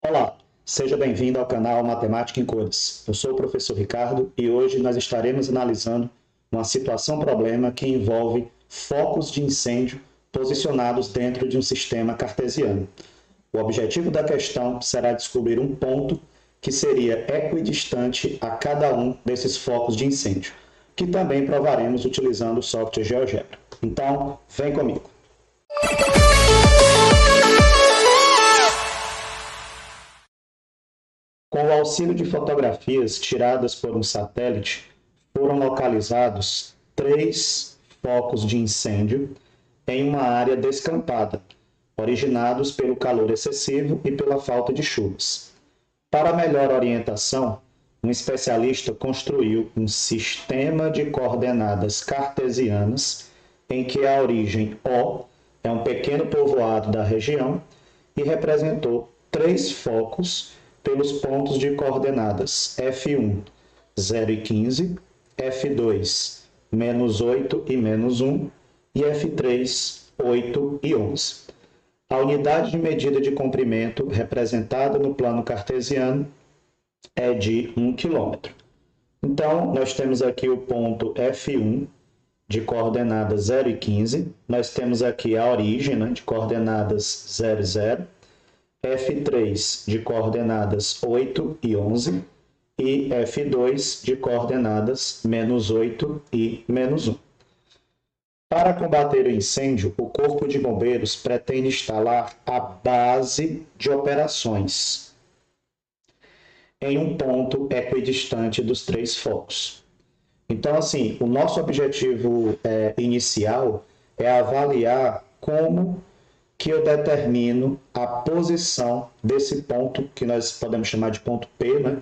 Olá, seja bem-vindo ao canal Matemática em Cores. Eu sou o professor Ricardo e hoje nós estaremos analisando uma situação-problema que envolve focos de incêndio posicionados dentro de um sistema cartesiano. O objetivo da questão será descobrir um ponto que seria equidistante a cada um desses focos de incêndio, que também provaremos utilizando o software GeoGebra. Então, vem comigo! Com o auxílio de fotografias tiradas por um satélite, foram localizados 3 focos de incêndio em uma área descampada, originados pelo calor excessivo e pela falta de chuvas. Para melhor orientação, um especialista construiu um sistema de coordenadas cartesianas em que a origem O é um pequeno povoado da região e representou 3 focos pelos pontos de coordenadas F1, 0 e 15, F2, menos 8 e menos 1, e F3, 8 e 11. A unidade de medida de comprimento representada no plano cartesiano é de 1 km. Então, nós temos aqui o ponto F1 de coordenadas 0 e 15, nós temos aqui a origem de coordenadas 0 e 0, F3 de coordenadas 8 e 11 e F2 de coordenadas menos 8 e menos 1. Para combater o incêndio, o Corpo de Bombeiros pretende instalar a base de operações em um ponto equidistante dos 3 focos. Então, assim, o nosso objetivo inicial é avaliar como que eu determino a posição desse ponto, que nós podemos chamar de ponto P,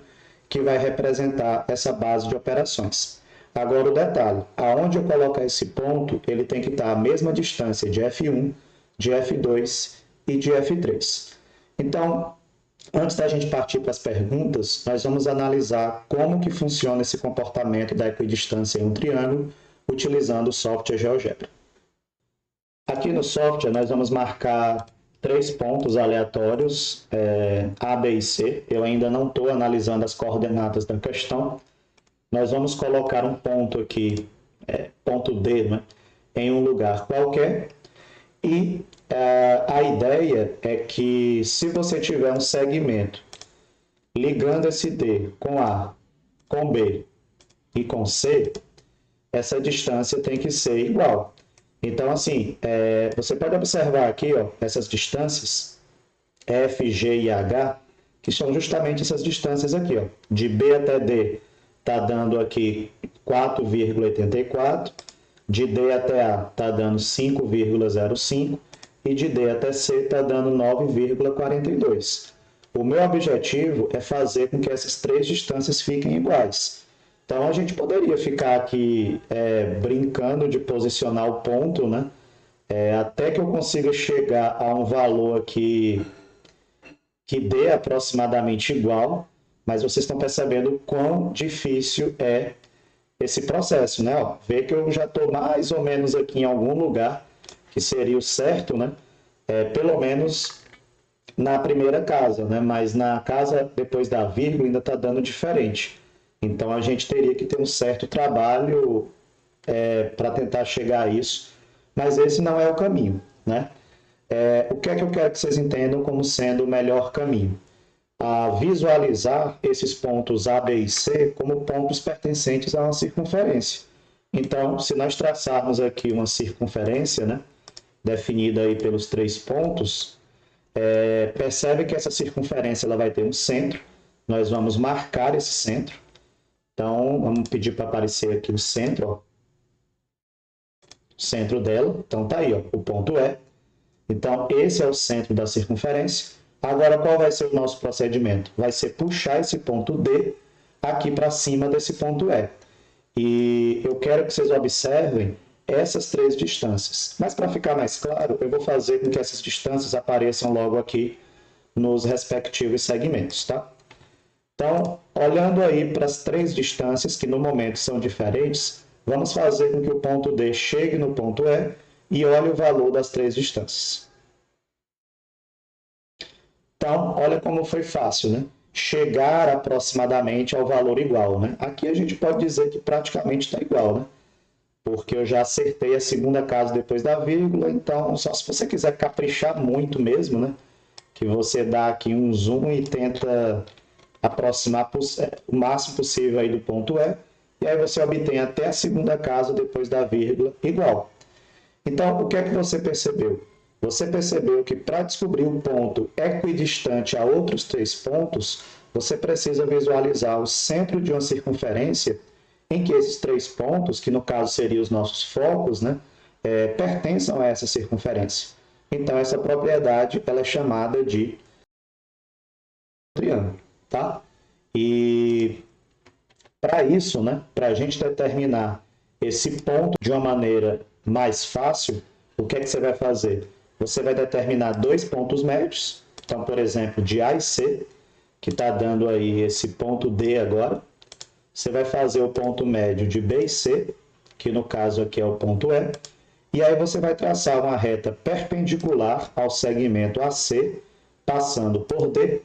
que vai representar essa base de operações. Agora o detalhe, aonde eu colocar esse ponto, ele tem que estar à mesma distância de F1, de F2 e de F3. Então, antes da gente partir para as perguntas, nós vamos analisar como que funciona esse comportamento da equidistância em um triângulo, utilizando o software GeoGebra. Aqui no software, nós vamos marcar 3 pontos aleatórios, A, B e C. Eu ainda não estou analisando as coordenadas da questão. Nós vamos colocar um ponto aqui, ponto D, em um lugar qualquer. E a ideia é que, se você tiver um segmento ligando esse D com A, com B e com C, essa distância tem que ser igual. Então, assim, você pode observar aqui, essas distâncias, F, G e H, que são justamente essas distâncias aqui, de B até D, está dando aqui 4,84, de D até A está dando 5,05 e de D até C está dando 9,42. O meu objetivo é fazer com que essas 3 distâncias fiquem iguais. Então, a gente poderia ficar aqui brincando de posicionar o ponto, até que eu consiga chegar a um valor aqui que dê aproximadamente igual, mas vocês estão percebendo quão difícil é esse processo, Ver que eu já estou mais ou menos aqui em algum lugar, que seria o certo, pelo menos na primeira casa, mas na casa depois da vírgula ainda está dando diferente. Então, a gente teria que ter um certo trabalho para tentar chegar a isso, mas esse não é o caminho, o que é que eu quero que vocês entendam como sendo o melhor caminho? A visualizar esses pontos A, B e C como pontos pertencentes a uma circunferência. Então, se nós traçarmos aqui uma circunferência, definida aí pelos 3 pontos, percebe que essa circunferência ela vai ter um centro. Nós vamos marcar esse centro. Então, vamos pedir para aparecer aqui o centro, o centro dela. Então, tá aí, o ponto E. Então, esse é o centro da circunferência. Agora, qual vai ser o nosso procedimento? Vai ser puxar esse ponto D aqui para cima desse ponto E. E eu quero que vocês observem essas 3 distâncias. Mas, para ficar mais claro, eu vou fazer com que essas distâncias apareçam logo aqui nos respectivos segmentos, tá? Então, olhando aí para as 3 distâncias, que no momento são diferentes, vamos fazer com que o ponto D chegue no ponto E e olhe o valor das 3 distâncias. Então, olha como foi fácil, né? Chegar aproximadamente ao valor igual, né? Aqui a gente pode dizer que praticamente está igual, né? Porque eu já acertei a segunda casa depois da vírgula, então só se você quiser caprichar muito mesmo, né? Que você dá aqui um zoom e tenta aproximar o máximo possível aí do ponto E, e aí você obtém até a segunda casa depois da vírgula igual. Então, o que é que você percebeu? Você percebeu que para descobrir um ponto equidistante a outros 3 pontos, você precisa visualizar o centro de uma circunferência em que esses 3 pontos, que no caso seriam os nossos focos, né, pertençam a essa circunferência. Então, essa propriedade ela é chamada de triângulo, tá? E para isso, né, para a gente determinar esse ponto de uma maneira mais fácil, o que é que você vai fazer? Você vai determinar 2 pontos médios, então, por exemplo, de A e C, que está dando aí esse ponto D agora. Você vai fazer o ponto médio de B e C, que no caso aqui é o ponto E, e aí você vai traçar uma reta perpendicular ao segmento AC, passando por D,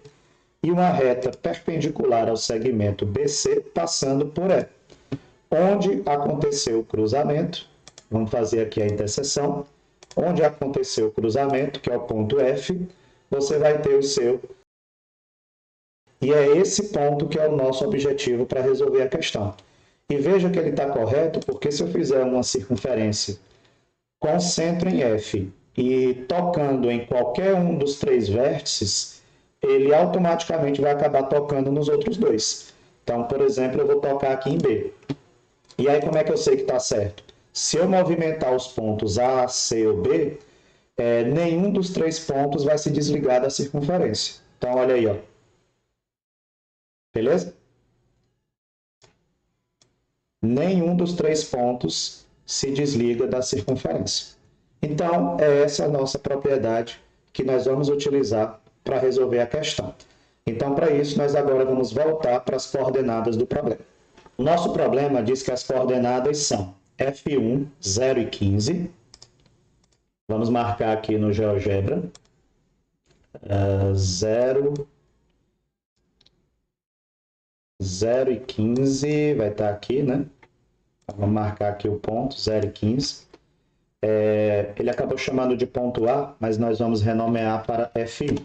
e uma reta perpendicular ao segmento BC, passando por E. Onde aconteceu o cruzamento, vamos fazer aqui a interseção, onde aconteceu o cruzamento, que é o ponto F, você vai ter o seu. E é esse ponto que é o nosso objetivo para resolver a questão. E veja que ele está correto, porque se eu fizer uma circunferência com centro em F e tocando em qualquer um dos 3 vértices, ele automaticamente vai acabar tocando nos outros 2. Então, por exemplo, eu vou tocar aqui em B. E aí, como é que eu sei que está certo? Se eu movimentar os pontos A, C ou B, nenhum dos 3 pontos vai se desligar da circunferência. Então, olha aí, ó. Beleza? Nenhum dos 3 pontos se desliga da circunferência. Então, é essa a nossa propriedade que nós vamos utilizar para resolver a questão. Então, para isso, nós agora vamos voltar para as coordenadas do problema. O nosso problema diz que as coordenadas são F1, 0 e 15. Vamos marcar aqui no GeoGebra. 0 e 15 vai estar aqui, né? Vamos marcar aqui o ponto, 0 e 15. Ele acabou chamando de ponto A, mas nós vamos renomear para F1.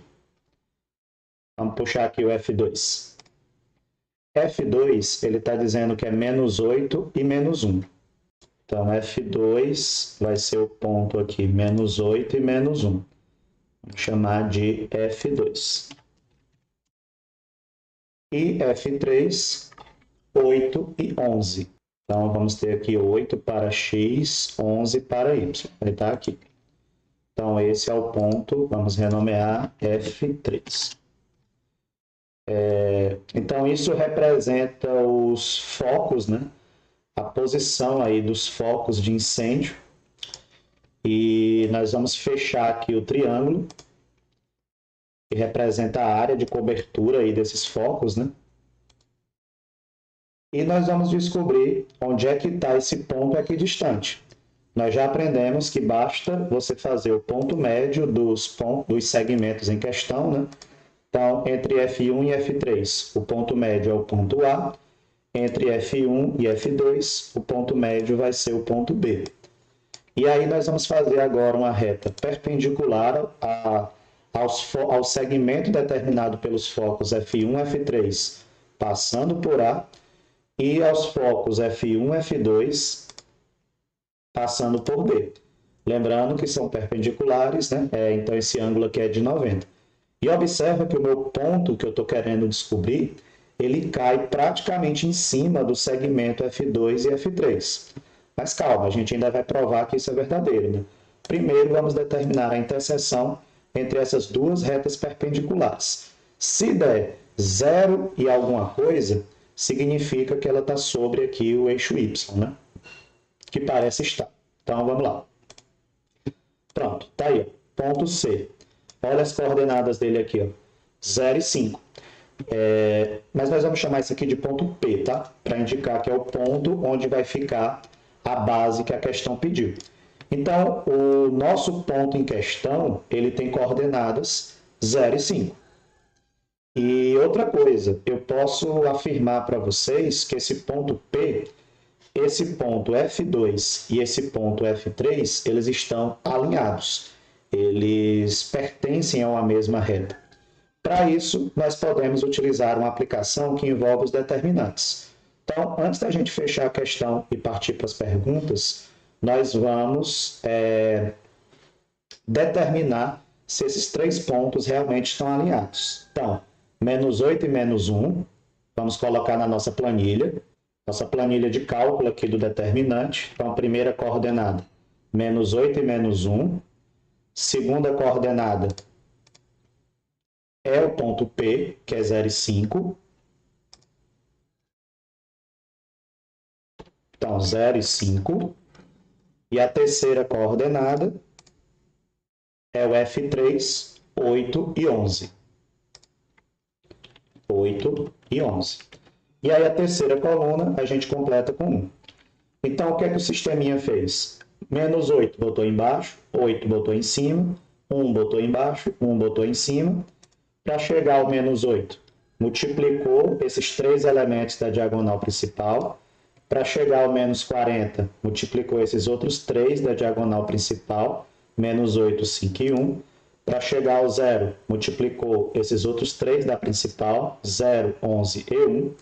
Vamos puxar aqui o F2. F2, ele está dizendo que é menos 8 e menos 1. Então, F2 vai ser o ponto aqui, menos 8 e menos 1. Vamos chamar de F2. E F3, 8 e 11. Então, vamos ter aqui 8 para X, 11 para Y. Ele está aqui. Então, esse é o ponto, vamos renomear F3. Então, isso representa os focos, né? A posição aí dos focos de incêndio. E nós vamos fechar aqui o triângulo, que representa a área de cobertura aí desses focos, né? E nós vamos descobrir onde é que está esse ponto equidistante. Nós já aprendemos que basta você fazer o ponto médio dos segmentos em questão, né? Então, entre F1 e F3, o ponto médio é o ponto A. Entre F1 e F2, o ponto médio vai ser o ponto B. E aí nós vamos fazer agora uma reta perpendicular ao segmento determinado pelos focos F1 e F3, passando por A, e aos focos F1 e F2, passando por B. Lembrando que são perpendiculares, né? Então esse ângulo aqui é de 90. E observa que o meu ponto que eu estou querendo descobrir, ele cai praticamente em cima do segmento F2 e F3. Mas calma, a gente ainda vai provar que isso é verdadeiro, né? Primeiro, vamos determinar a interseção entre essas duas retas perpendiculares. Se der 0 e alguma coisa, significa que ela está sobre aqui o eixo Y, né? Que parece estar. Então, vamos lá. Pronto, tá aí, ó. Ponto C. Olha as coordenadas dele aqui, ó. 0 e 5. Mas nós vamos chamar isso aqui de ponto P, tá? Para indicar que é o ponto onde vai ficar a base que a questão pediu. Então, o nosso ponto em questão, ele tem coordenadas 0 e 5. E outra coisa, eu posso afirmar para vocês que esse ponto P, esse ponto F2 e esse ponto F3, eles estão alinhados. Eles pertencem a uma mesma reta. Para isso, nós podemos utilizar uma aplicação que envolve os determinantes. Então, antes da gente fechar a questão e partir para as perguntas, nós vamos determinar se esses três pontos realmente estão alinhados. Então, menos 8 e menos 1, vamos colocar na nossa planilha de cálculo aqui do determinante. Então, primeira coordenada, menos 8 e menos 1. Segunda coordenada é o ponto P, que é 0 e 5. Então, 0 e 5. E a terceira coordenada é o F3, 8 e 11. 8 e 11. E aí a terceira coluna a gente completa com 1. Então, o que é que o sisteminha fez? Menos 8 botou embaixo, 8 botou em cima, 1 botou embaixo, 1 botou em cima. Para chegar ao menos 8, multiplicou esses três elementos da diagonal principal. Para chegar ao menos 40, multiplicou esses outros três da diagonal principal, menos 8, 5 e 1. Para chegar ao zero, multiplicou esses outros três da principal, 0, 11 e 1.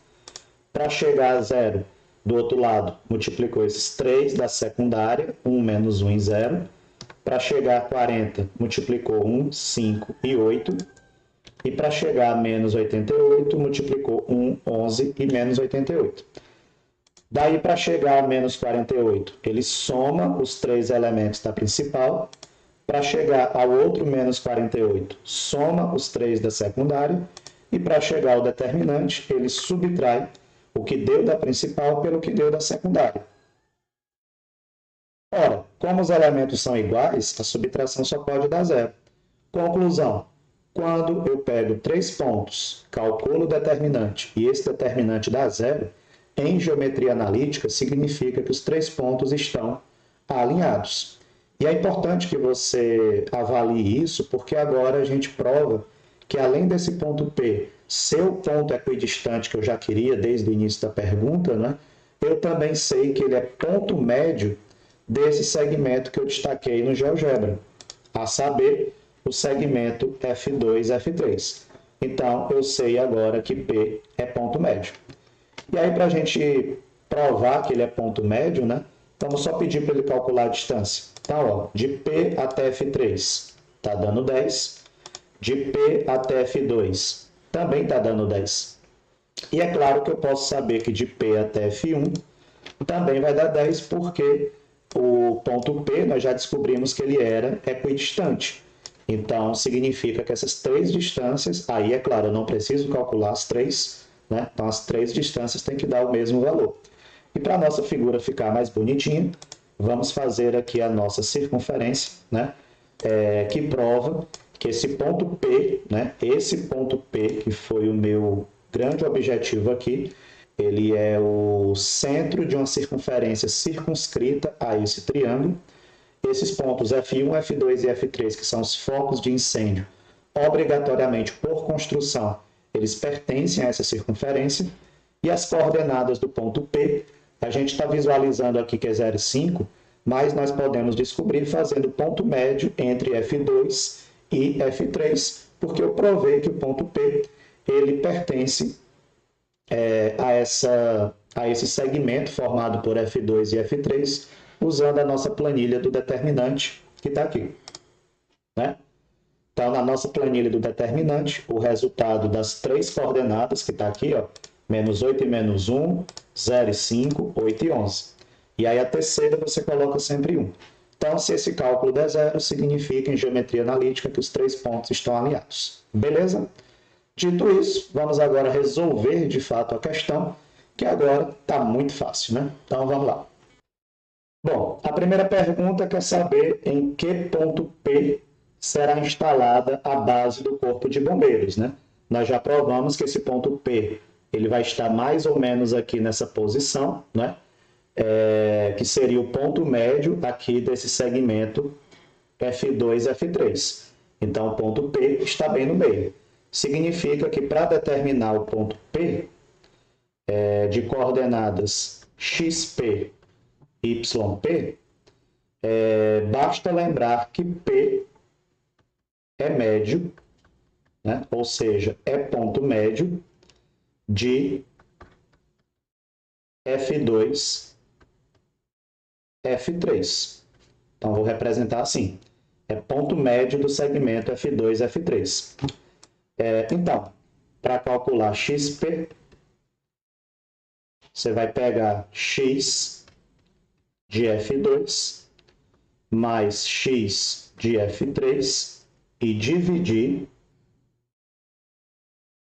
Para chegar a zero, do outro lado, multiplicou esses três da secundária, 1 menos 1 e 0. Para chegar a 40, multiplicou 1, 5 e 8. E para chegar a menos 88, multiplicou 1, 11 e menos 88. Daí, para chegar a menos 48, ele soma os três elementos da principal. Para chegar ao outro menos 48, soma os três da secundária. E para chegar ao determinante, ele subtrai o que deu da principal pelo que deu da secundária. Ora, como os elementos são iguais, a subtração só pode dar zero. Conclusão. Quando eu pego três pontos, calculo o determinante e esse determinante dá zero, em geometria analítica significa que os três pontos estão alinhados. E é importante que você avalie isso, porque agora a gente prova que além desse ponto P ser o ponto equidistante que eu já queria desde o início da pergunta, né, eu também sei que ele é ponto médio desse segmento que eu destaquei no GeoGebra, a saber, o segmento F2, F3. Então, eu sei agora que P é ponto médio. E aí, para a gente provar que ele é ponto médio, né, vamos só pedir para ele calcular a distância. Então, ó, de P até F3 está dando 10. De P até F2 também está dando 10. E é claro que eu posso saber que de P até F1 também vai dar 10, porque o ponto P nós já descobrimos que ele era equidistante. Então, significa que essas três distâncias, aí é claro, eu não preciso calcular as três, né? Então, as três distâncias têm que dar o mesmo valor. E para a nossa figura ficar mais bonitinha, vamos fazer aqui a nossa circunferência, né? Que prova que esse ponto P, né? Esse ponto P, que foi o meu grande objetivo aqui, ele é o centro de uma circunferência circunscrita a esse triângulo. Esses pontos F1, F2 e F3, que são os focos de incêndio, obrigatoriamente por construção, eles pertencem a essa circunferência. E as coordenadas do ponto P, a gente está visualizando aqui que é 0 e 5, mas nós podemos descobrir fazendo ponto médio entre F2 e F3, porque eu provei que o ponto P ele pertence a esse segmento formado por F2 e F3, usando a nossa planilha do determinante, que está aqui. Né? Então, na nossa planilha do determinante, o resultado das três coordenadas, que está aqui, ó, menos 8 e menos 1, 0 e 5, 8 e 11. E aí a terceira você coloca sempre 1. Então, se esse cálculo der zero, significa em geometria analítica que os três pontos estão alinhados. Beleza? Dito isso, vamos agora resolver de fato a questão, que agora está muito fácil, né? Então, vamos lá. Bom, a primeira pergunta quer saber em que ponto P será instalada a base do corpo de bombeiros, né? Nós já provamos que esse ponto P ele vai estar mais ou menos aqui nessa posição, né? Que seria o ponto médio aqui desse segmento F2 e F3. Então, o ponto P está bem no meio. significa que para determinar o ponto P, de coordenadas xp, yp, basta lembrar que P é médio, né? Ou seja, é ponto médio de F2, F3. Então, vou representar assim. É ponto médio do segmento F2, F3. Então, para calcular XP, você vai pegar X de F2 mais X de F3 e dividir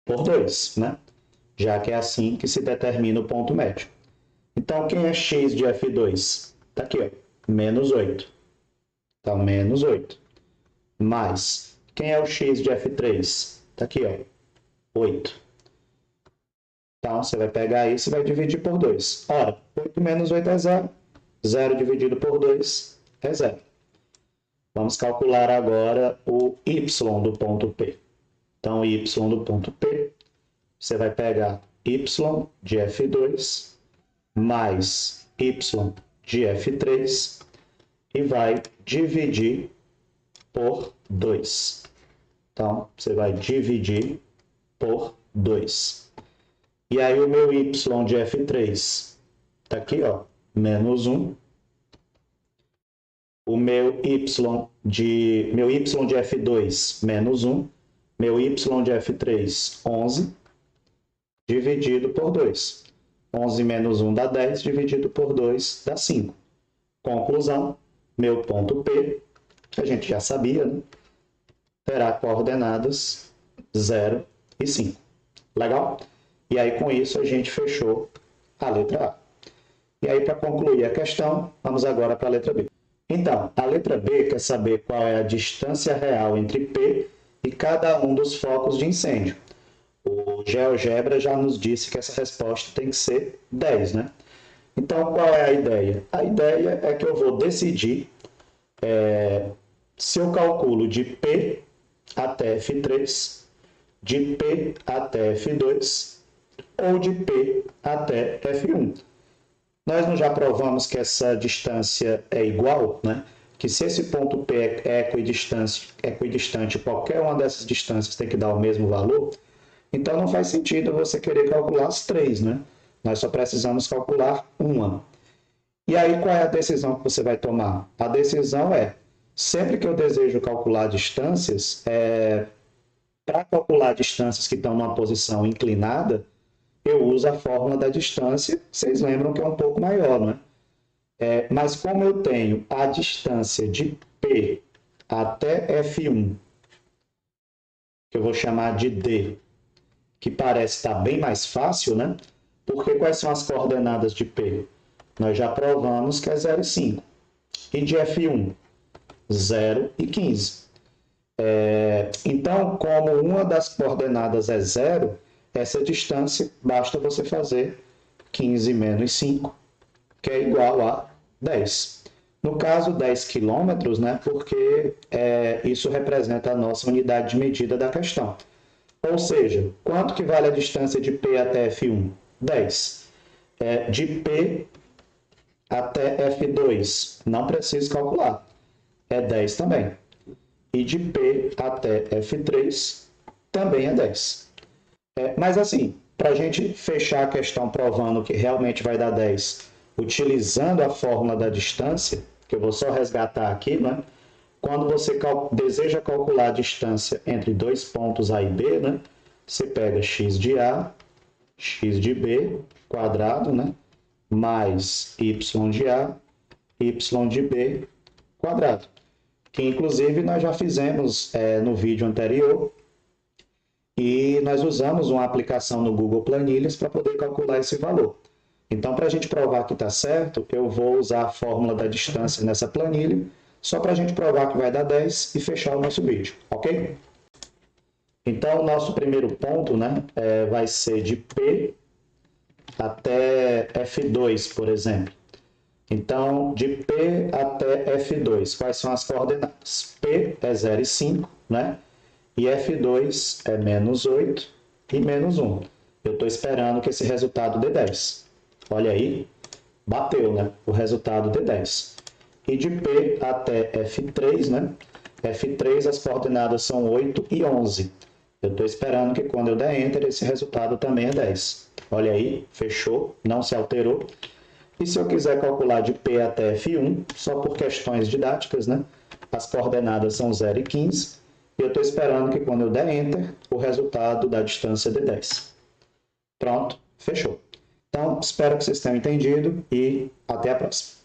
por 2, né? Já que é assim que se determina o ponto médio. Então, quem é X de F2? Está aqui, ó, menos 8. Então, menos 8. Mais, quem é o X de F3? Está aqui, ó, 8. Então, você vai pegar isso e vai dividir por 2. Ora, 8 menos 8 é 0. 0 dividido por 2 é 0. Vamos calcular agora o y do ponto P. Então, y do ponto P, você vai pegar y de F2 mais y de F3 e vai dividir por 2. Então, você vai dividir por 2. E aí o meu y de F3 está aqui, ó, menos 1. O meu y de F2, menos 1. Meu y de F3, 11, dividido por 2. 11 menos 1 dá 10, dividido por 2 dá 5. Conclusão, meu ponto P, que a gente já sabia, né? Terá coordenadas 0 e 5. Legal? E aí, com isso, a gente fechou a letra A. E aí, para concluir a questão, vamos agora para a letra B. Então, a letra B quer saber qual é a distância real entre P e cada um dos focos de incêndio. O GeoGebra já nos disse que essa resposta tem que ser 10, né? Então, qual é a ideia? A ideia é que eu vou decidir se eu calculo de P até F3, de P até F2 ou de P até F1. Nós não já provamos que essa distância é igual, né? Que se esse ponto P é equidistante, qualquer uma dessas distâncias tem que dar o mesmo valor, então não faz sentido você querer calcular as três, né? Nós só precisamos calcular uma. E aí, qual é a decisão que você vai tomar? A decisão é, sempre que eu desejo calcular distâncias, para calcular distâncias que estão numa posição inclinada, eu uso a fórmula da distância, vocês lembram que é um pouco maior, né? Mas como eu tenho a distância de P até F1, que eu vou chamar de D, que parece estar bem mais fácil, né? Porque quais são as coordenadas de P? Nós já provamos que é 0 e 5. E de F1? 0 e 15. Então, como uma das coordenadas é 0, essa distância basta você fazer 15 menos 5, que é igual a 10. No caso, 10 quilômetros, né? Porque isso representa a nossa unidade de medida da questão. Ou seja, quanto que vale a distância de P até F1? 10. De P até F2, não preciso calcular. É 10 também. E de P até F3, também é 10. Mas assim, para a gente fechar a questão provando que realmente vai dar 10, utilizando a fórmula da distância, que eu vou só resgatar aqui, né? Quando você deseja calcular a distância entre dois pontos A e B, né? Você pega x de A, x de B, quadrado, né? Mais y de A, y de B, quadrado. Que inclusive nós já fizemos no vídeo anterior, e nós usamos uma aplicação no Google Planilhas para poder calcular esse valor. Então, para a gente provar que está certo, eu vou usar a fórmula da distância nessa planilha, só para a gente provar que vai dar 10 e fechar o nosso vídeo, ok? Então, o nosso primeiro ponto, né, vai ser de P até F2, por exemplo. Então, de P até F2, quais são as coordenadas? P é 0 e 5, né? e F2 é menos 8 e menos 1. Eu estou esperando que esse resultado dê 10. Olha aí, bateu, né? O resultado dê 10. E de P até F3, né? F3 as coordenadas são 8 e 11. Eu estou esperando que quando eu der Enter, esse resultado também é 10. Olha aí, fechou, não se alterou. E se eu quiser calcular de P até F1, só por questões didáticas, né? As coordenadas são 0 e 15. E eu estou esperando que quando eu der Enter, o resultado da distância dê 10. Pronto, fechou. Então, espero que vocês tenham entendido e até a próxima.